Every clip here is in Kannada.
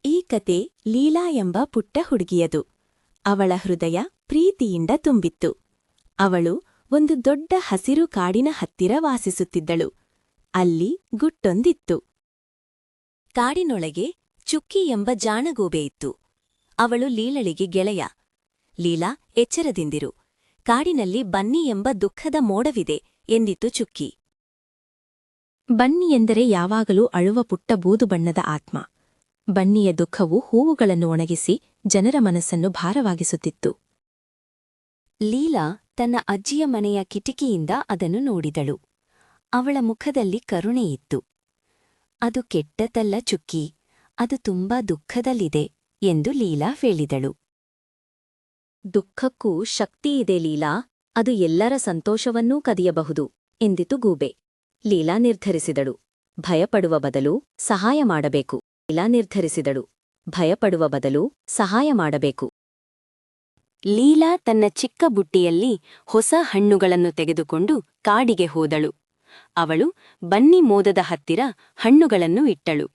ಈ ಕತೆ ಲೀಲಾ ಎಂಬ ಪುಟ್ಟ ಹುಡುಗಿಯದು. ಅವಳ ಹೃದಯ ಪ್ರೀತಿಯಿಂದ ತುಂಬಿತ್ತು. ಅವಳು ಒಂದು ದೊಡ್ಡ ಹಸಿರು ಕಾಡಿನ ಹತ್ತಿರ ವಾಸಿಸುತ್ತಿದ್ದಳು. ಅಲ್ಲಿ ಗುಟ್ಟೊಂದಿತ್ತು. ಕಾಡಿನೊಳಗೆ ಚುಕ್ಕಿ ಎಂಬ ಜಾಣಗೂಬೆ ಇತ್ತು. ಅವಳು ಲೀಲಳಿಗೆ ಗೆಳೆಯ. ಲೀಲಾ, ಎಚ್ಚರದಿಂದಿರು. ಕಾಡಿನಲ್ಲಿ ಬನ್ನಿ ಎಂಬ ದುಃಖದ ಮೋಡವಿದೆ ಎಂದಿತ್ತು ಚುಕ್ಕಿ. ಬನ್ನಿ ಎಂದರೆ ಯಾವಾಗಲೂ ಅಳುವ ಪುಟ್ಟ ಬೂದು ಬಣ್ಣದ ಆತ್ಮ. ಬನ್ನಿಯ ದುಃಖವು ಹೂವುಗಳನ್ನು ಒಣಗಿಸಿ ಜನರ ಮನಸ್ಸನ್ನು ಭಾರವಾಗಿಸುತ್ತಿತ್ತು. ಲೀಲಾ ತನ್ನ ಅಜ್ಜಿಯ ಮನೆಯ ಕಿಟಿಕಿಯಿಂದ ಅದನ್ನು ನೋಡಿದಳು. ಅವಳ ಮುಖದಲ್ಲಿ ಕರುಣೆಯಿತ್ತು. ಅದು ಕೆಟ್ಟತಲ್ಲ ಚುಕ್ಕಿ, ಅದು ತುಂಬಾ ದುಃಖದಲ್ಲಿದೆ ಎಂದು ಲೀಲಾ ಹೇಳಿದಳು. ದುಃಖಕ್ಕೂ ಶಕ್ತಿಯಿದೆ ಲೀಲಾ, ಅದು ಎಲ್ಲರ ಸಂತೋಷವನ್ನೂ ಕದಿಯಬಹುದು ಎಂದಿತು ಗೂಬೆ. ಲೀಲಾ ನಿರ್ಧರಿಸಿದಳು, ಭಯಪಡುವ ಬದಲು ಸಹಾಯ ಮಾಡಬೇಕು. ಸಹಾಯ ಮಾಡಬೇಕು. ಲೀಲಾ ತನ್ನ ಚಿಕ್ಕ ಬುಟ್ಟಿಯಲ್ಲಿ ಹೊಸ ಹಣ್ಣುಗಳನ್ನು ತೆಗೆದುಕೊಂಡು ಕಾಡಿಗೆ ಹೋದಳು. ಅವಳು ಬನ್ನಿ ಮೋದದ ಹತ್ತಿರ ಹಣ್ಣುಗಳನ್ನು ಇಟ್ಟಳು.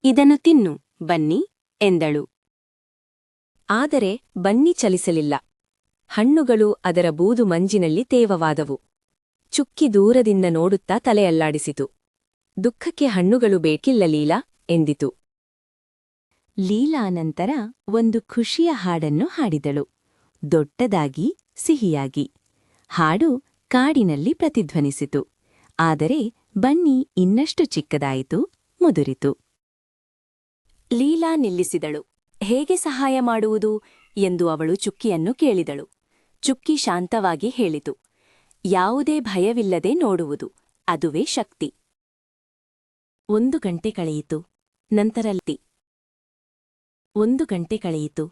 ಇದನ್ನು ತಿನ್ನು ಬನ್ನಿ ಎಂದಳು. ಆದರೆ ಬನ್ನಿ ಚಲಿಸಲಿಲ್ಲ. ಹಣ್ಣುಗಳು ಅದರ ಬೂದು ಮಂಜಿನಲ್ಲಿ ತೇವವಾದವು. ಚುಕ್ಕಿ ದೂರದಿಂದ ನೋಡುತ್ತಾ ತಲೆಯಲ್ಲಾಡಿಸಿತು. ದುಃಖಕ್ಕೆ ಹಣ್ಣುಗಳು ಬೇಕಿಲ್ಲ ಲೀಲಾ ಎಂದಿತು. ಲೀಲಾ ನಂತರ ಒಂದು ಖುಷಿಯ ಹಾಡನ್ನು ಹಾಡಿದಳು, ದೊಡ್ಡದಾಗಿ ಸಿಹಿಯಾಗಿ. ಹಾಡು ಕಾಡಿನಲ್ಲಿ ಪ್ರತಿಧ್ವನಿಸಿತು. ಆದರೆ ಬನ್ನಿ ಇನ್ನಷ್ಟು ಚಿಕ್ಕದಾಯಿತು, ಮುದುರಿತು. ಲೀಲಾ ನಿಲ್ಲಿಸಿದಳು. ಹೇಗೆ ಸಹಾಯ ಮಾಡುವುದು ಎಂದು ಅವಳು ಚುಕ್ಕಿಯನ್ನು ಕೇಳಿದಳು. ಚುಕ್ಕಿ ಶಾಂತವಾಗಿ ಹೇಳಿತು, ಯಾವುದೇ ಭಯವಿಲ್ಲದೆ ನೋಡುವುದು, ಅದುವೇ ಶಕ್ತಿ. 1 ಗಂಟೆ ಕಳೆಯಿತು.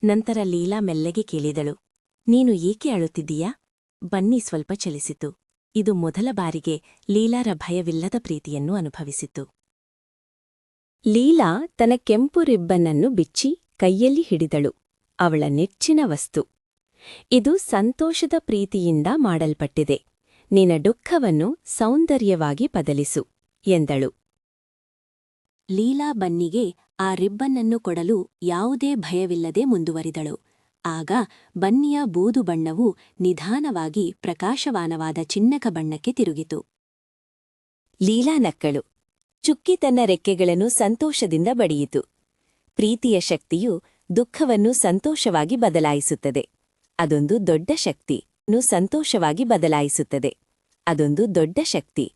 ನಂತರ ಲೀಲಾ ಮೆಲ್ಲಗೆ ಕೇಳಿದಳು, ನೀನು ಏಕೆ ಅಳುತ್ತಿದ್ದೀಯಾ? ಬನ್ನಿ ಸ್ವಲ್ಪ ಚಲಿಸಿತು. ಇದು ಮೊದಲ ಬಾರಿಗೆ ಲೀಲಾರ ಭಯವಿಲ್ಲದ ಪ್ರೀತಿಯನ್ನು ಅನುಭವಿಸಿತು. ಲೀಲಾ ತನ್ನ ಕೆಂಪು ರಿಬ್ಬನ್ನನ್ನು ಬಿಚ್ಚಿ ಕೈಯಲ್ಲಿ ಹಿಡಿದಳು. ಅವಳ ನೆಚ್ಚಿನ ವಸ್ತು. ಇದು ಸಂತೋಷದ ಪ್ರೀತಿಯಿಂದ ಮಾಡಲ್ಪಟ್ಟಿದೆ. ನಿನ್ನ ದುಃಖವನ್ನು ಸೌಂದರ್ಯವಾಗಿ ಬದಲಿಸು ಎಂದಳು. ಲೀಲಾ ಬನ್ನಿಗೆ ಆ ರಿಬ್ಬನ್ನನ್ನು ಕೊಡಲು ಯಾವುದೇ ಭಯವಿಲ್ಲದೆ ಮುಂದುವರಿದಳು. ಆಗ ಬನ್ನಿಯ ಬೂದು ಬಣ್ಣವು ನಿಧಾನವಾಗಿ ಪ್ರಕಾಶಮಾನವಾದ ಚಿನ್ನಕ ಬಣ್ಣಕ್ಕೆ ತಿರುಗಿತು. ಲೀಲಾ ನಕ್ಕಳು. ಚುಕ್ಕಿ ತನ್ನ ರೆಕ್ಕೆಗಳನ್ನು ಸಂತೋಷದಿಂದ ಬಡಿಯಿತು. ಪ್ರೀತಿಯ ಶಕ್ತಿಯು ದುಃಖವನ್ನು ಸಂತೋಷವಾಗಿ ಬದಲಾಯಿಸುತ್ತದೆ. ಅದೊಂದು ದೊಡ್ಡ ಶಕ್ತಿ.